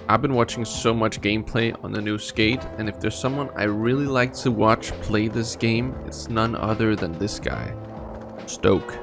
I've been watching so much gameplay on the new Skate, and if there's someone I really like to watch play this game, it's none other than this guy, Stoke.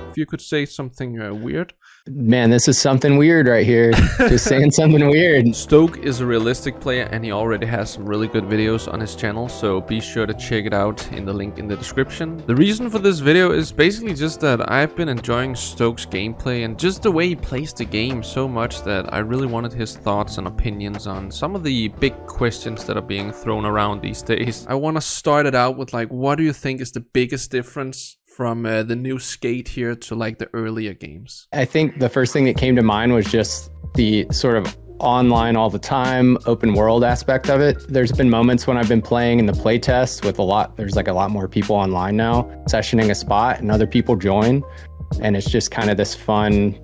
If you could say something weird. Man, this is something weird right here. Just saying something weird. Stoke is a realistic player, and he already has some really good videos on his channel, so be sure to check it out in the link in the description. The reason for this video is basically just that I've been enjoying Stoke's gameplay and just the way he plays the game so much that I really wanted his thoughts and opinions on some of the big questions that are being thrown around these days. I want to start it out with like, what do you think is the biggest difference from the new Skate here to like the earlier games? I think the first thing that came to mind was just the sort of online all the time open world aspect of it. There's been moments when I've been playing in the playtest with there's like a lot more people online now sessioning a spot and other people join, and it's just kind of this fun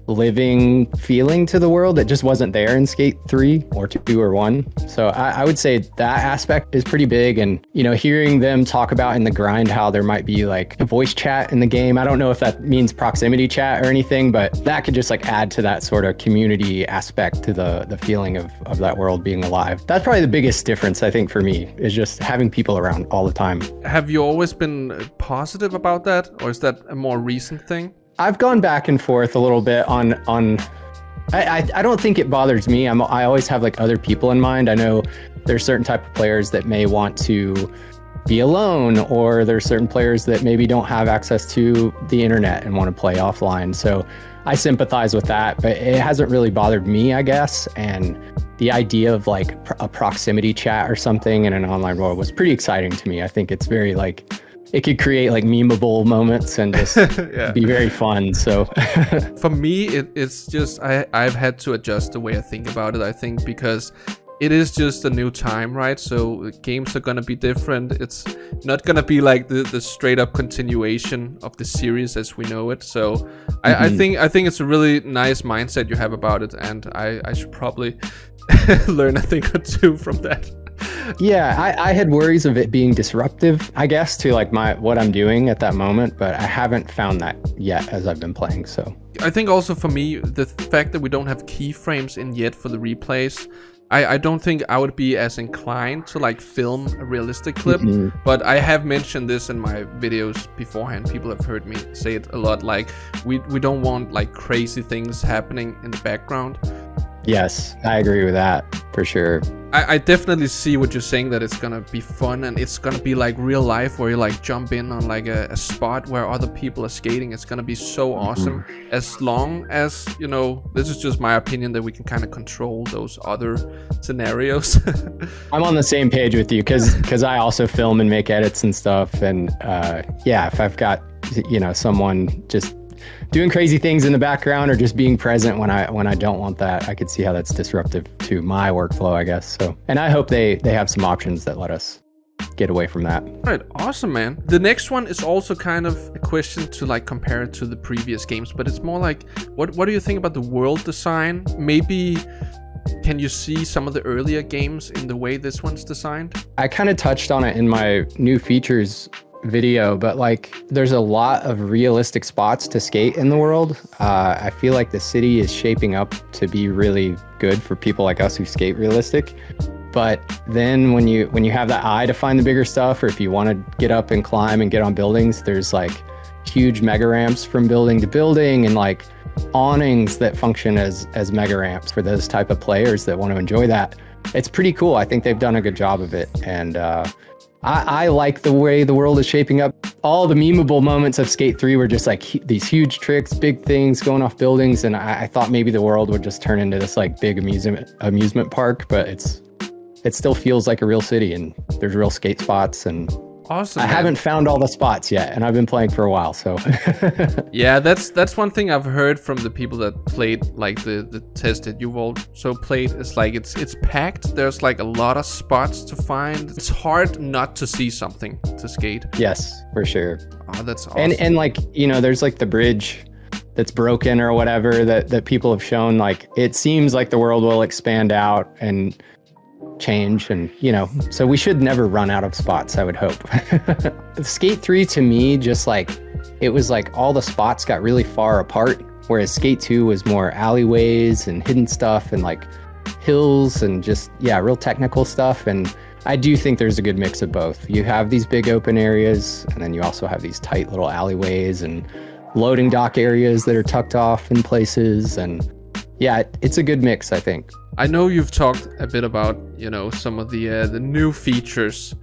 living feeling to the world that just wasn't there in Skate 3 or 2 or 1. So I would say that aspect is pretty big. And, you know, hearing them talk about in the grind how there might be like a voice chat in the game. I don't know if that means proximity chat or anything, but that could just like add to that sort of community aspect to the feeling of that world being alive. That's probably the biggest difference, I think, for me, is just having people around all the time. Have you always been positive about that, or is that a more recent thing? I've gone back and forth a little bit on I don't think it bothers me. I always have like other people in mind. I know there's certain type of players that may want to be alone, or there's certain players that maybe don't have access to the internet and want to play offline. So I sympathize with that, but it hasn't really bothered me, I guess. And the idea of like a proximity chat or something in an online world was pretty exciting to me. I think it's very like, it could create like memeable moments and just be very fun. So for me, it's just I've had to adjust the way I think about it, I think, because it is just a new time, right? So games are gonna be different. It's not gonna be like the straight up continuation of the series as we know it. So I think it's a really nice mindset you have about it, and I should probably learn a thing or two from that. Yeah, I had worries of it being disruptive, I guess, to like what I'm doing at that moment, but I haven't found that yet as I've been playing. So I think also for me, the fact that we don't have keyframes in yet for the replays, I don't think I would be as inclined to like film a realistic clip, but I have mentioned this in my videos beforehand. People have heard me say it a lot, like we don't want like crazy things happening in the background. Yes, I agree with that for sure. I definitely see what you're saying, that it's gonna be fun and it's gonna be like real life where you like jump in on like a spot where other people are skating. It's gonna be so awesome, as long as, you know, this is just my opinion, that we can kind of control those other scenarios. I'm on the same page with you because I also film and make edits and stuff, and yeah, if I've got, you know, someone just doing crazy things in the background or just being present when I don't want that, I could see how that's disruptive to my workflow, I guess. So, and I hope they have some options that let us get away from that. All right, awesome, man. The next one is also kind of a question to like compare it to the previous games, but it's more like, what do you think about the world design? Maybe can you see some of the earlier games in the way this one's designed? I kind of touched on it in my new features video, but like there's a lot of realistic spots to skate in the world. I feel like the city is shaping up to be really good for people like us who skate realistic. But then when you have that eye to find the bigger stuff, or if you want to get up and climb and get on buildings, there's like huge mega ramps from building to building, and like awnings that function as mega ramps for those type of players that want to enjoy that. It's pretty cool. I think they've done a good job of it, and I like the way the world is shaping up. All the memeable moments of Skate 3 were just like these huge tricks, big things going off buildings, and I thought maybe the world would just turn into this like big amusement park, but it still feels like a real city, and there's real skate spots, and awesome. I haven't found all the spots yet, and I've been playing for a while, so yeah, that's one thing I've heard from the people that played like the test that you've also played, is like it's packed. There's like a lot of spots to find. It's hard not to see something to skate. Yes, for sure. Oh, that's awesome. And like, you know, there's like the bridge that's broken or whatever that people have shown. Like, it seems like the world will expand out and change, and you know, so we should never run out of spots, I would hope. Skate 3 to me, just like, it was like all the spots got really far apart, whereas Skate 2 was more alleyways and hidden stuff, and like hills and just, yeah, real technical stuff. And I do think there's a good mix of both. You have these big open areas, and then you also have these tight little alleyways and loading dock areas that are tucked off in places. And yeah, it's a good mix, I think. I know you've talked a bit about, you know, some of the new features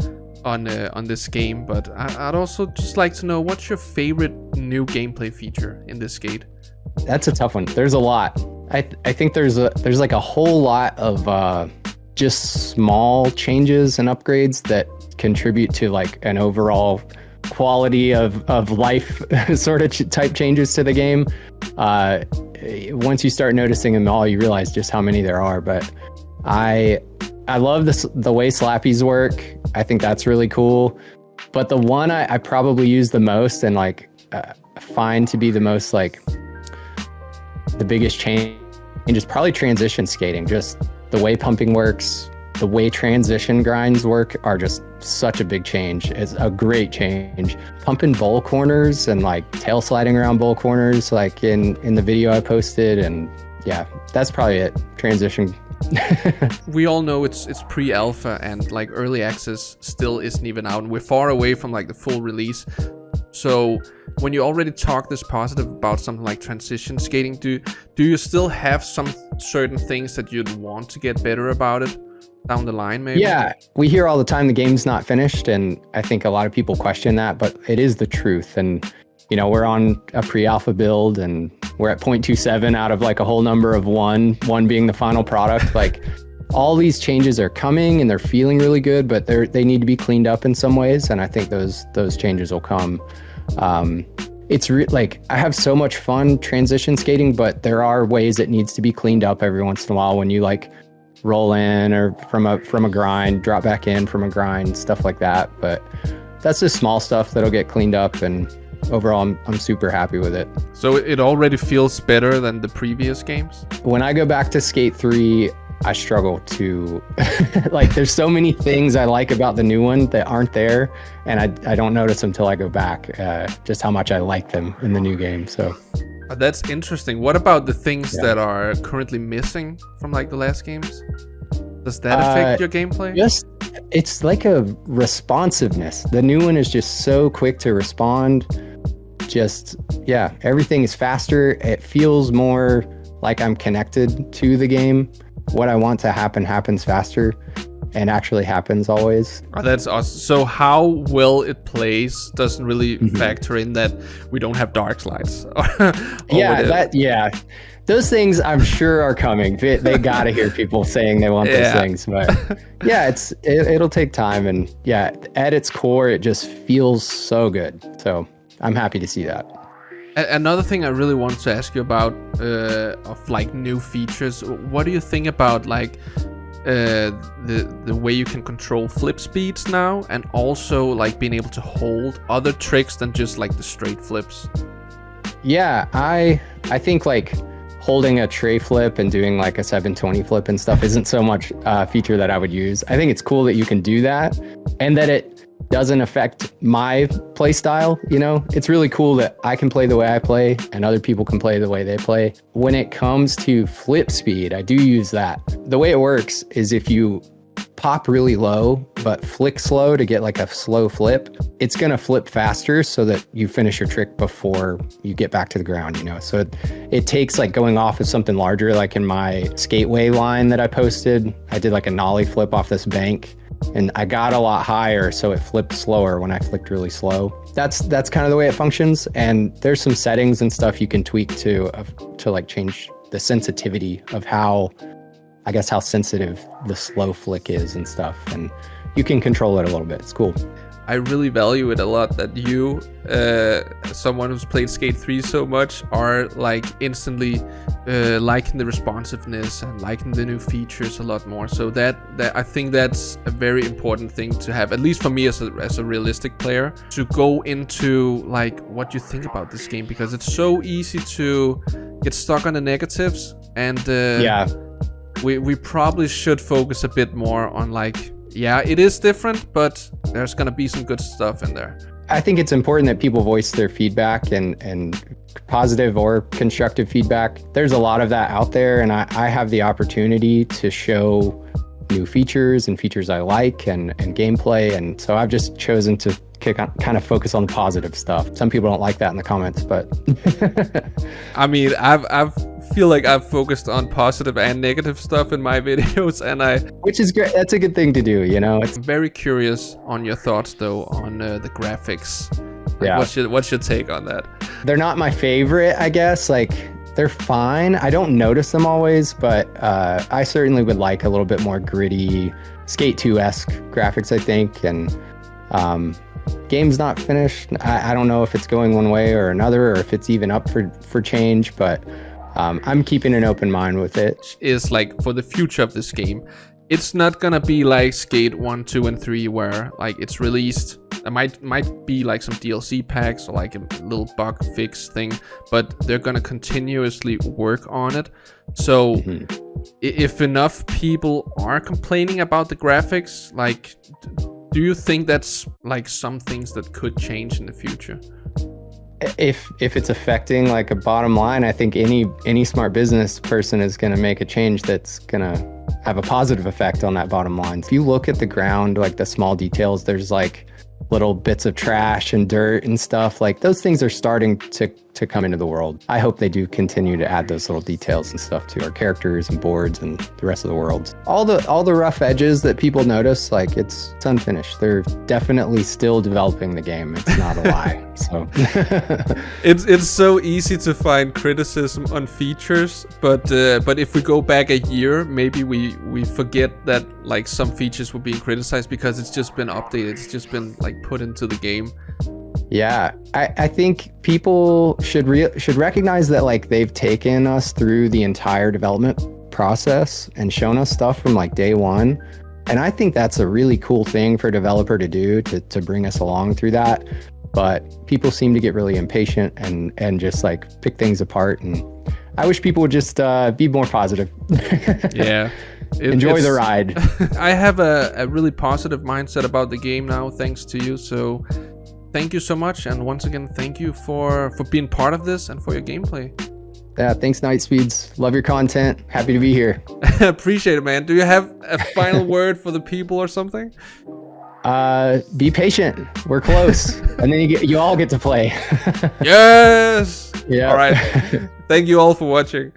on this game, but I'd also just like to know, what's your favorite new gameplay feature in this skate? That's a tough one. There's a lot. I think there's like a whole lot of just small changes and upgrades that contribute to like an overall quality of life sort of type changes to the game. Once you start noticing them all, you realize just how many there are. But I love the way slappies work. I think that's really cool. But the one I probably use the most and like find to be the most like the biggest change is probably transition skating. Just the way pumping works, the way transition grinds work are just such a big change. It's a great change. Pumping bowl corners and like tail sliding around bowl corners, like in the video I posted, and yeah, that's probably it. Transition. We all know it's pre-alpha and like early access still isn't even out, and we're far away from like the full release. So when you already talk this positive about something like transition skating, do you still have some certain things that you'd want to get better about it down the line, maybe? Yeah, we hear all the time the game's not finished, and I think a lot of people question that, but it is the truth. And you know, we're on a pre-alpha build and we're at 0.27 out of like a whole number of one being the final product. Like all these changes are coming and they're feeling really good, but they need to be cleaned up in some ways. And I think those changes will come. It's like I have so much fun transition skating, but there are ways it needs to be cleaned up every once in a while when you like roll in or from a grind, drop back in from a grind, stuff like that. But that's just small stuff that'll get cleaned up, and overall I'm super happy with it. So it already feels better than the previous games? When I go back to Skate 3, I struggle to like there's so many things I like about the new one that aren't there, and I don't notice until I go back just how much I like them in the new game. So that's interesting. What about the things that are currently missing from like the last games? Does that affect your gameplay? Just it's like a responsiveness. The new one is just so quick to respond. Just yeah, everything is faster. It feels more like I'm connected to the game. What I want to happen happens faster, and actually happens always. Oh, that's awesome. So how well it plays doesn't really factor in that we don't have dark slides. Yeah, those things I'm sure are coming. They gotta hear people saying they want those things, but yeah, it'll take time, and yeah, at its core, it just feels so good. So I'm happy to see that. Another thing I really wanted to ask you about of like new features. What do you think about like the way you can control flip speeds now, and also like being able to hold other tricks than just like the straight flips? Yeah, I think like holding a tray flip and doing like a 720 flip and stuff isn't so much a feature that I would use. I think it's cool that you can do that and that it doesn't affect my play style. You know, it's really cool that I can play the way I play and other people can play the way they play. When it comes to flip speed, I do use that. The way it works is if you pop really low but flick slow to get like a slow flip, it's gonna flip faster so that you finish your trick before you get back to the ground, you know. So it takes like going off of something larger. Like in my skateway line that I posted, I did like a nollie flip off this bank, and I got a lot higher, so it flipped slower when I flicked really slow. That's kind of the way it functions. And there's some settings and stuff you can tweak to like change the sensitivity of how sensitive the slow flick is and stuff. And you can control it a little bit. It's cool. I really value it a lot that you, someone who's played Skate 3 so much, are like instantly liking the responsiveness and liking the new features a lot more. So that I think that's a very important thing to have, at least for me as a realistic player, to go into like what you think about this game, because it's so easy to get stuck on the negatives, and we probably should focus a bit more on like, yeah, it is different, but there's gonna be some good stuff in there. I think it's important that people voice their feedback and positive or constructive feedback. There's a lot of that out there, and I have the opportunity to show new features and features I like and gameplay, and so I've just chosen to kind of focus on the positive stuff. Some people don't like that in the comments, but I mean, I've feel like I've focused on positive and negative stuff in my videos, and which is great. That's a good thing to do, you know. I'm very curious on your thoughts though on the graphics. Like, yeah. What's your take on that? They're not my favorite, I guess. Like, they're fine. I don't notice them always, but I certainly would like a little bit more gritty, Skate 2-esque graphics, I think. And game's not finished. I don't know if it's going one way or another, or if it's even up for change, but I'm keeping an open mind with it. Is like for the future of this game, it's not gonna be like Skate 1, 2, and 3 where like it's released. There might be like some DLC packs or like a little bug fix thing, but they're gonna continuously work on it. So if enough people are complaining about the graphics, like, do you think that's like some things that could change in the future? If it's affecting like a bottom line, I think any smart business person is going to make a change that's going to have a positive effect on that bottom line. If you look at the ground, like the small details, there's like little bits of trash and dirt and stuff. Like those things are starting to come into the world. I hope they do continue to add those little details and stuff to our characters and boards and the rest of the world. All the rough edges that people notice, like it's unfinished. They're definitely still developing the game. It's not a lie. So it's so easy to find criticism on features, but if we go back a year, maybe we forget that like some features were being criticized because it's just been updated. It's just been like put into the game. Yeah, I think people should recognize that like they've taken us through the entire development process and shown us stuff from like day one. And I think that's a really cool thing for a developer to do, to bring us along through that. But people seem to get really impatient and just like pick things apart. And I wish people would just be more positive. Yeah. Enjoy the ride. I have a really positive mindset about the game now, thanks to you. So thank you so much, and once again, thank you for being part of this and for your gameplay. Yeah, thanks Nightspeeds. Love your content. Happy to be here. Appreciate it, man. Do you have a final word for the people or something? Be patient. We're close, and then you all get to play. Yes. Yeah. All right. Thank you all for watching.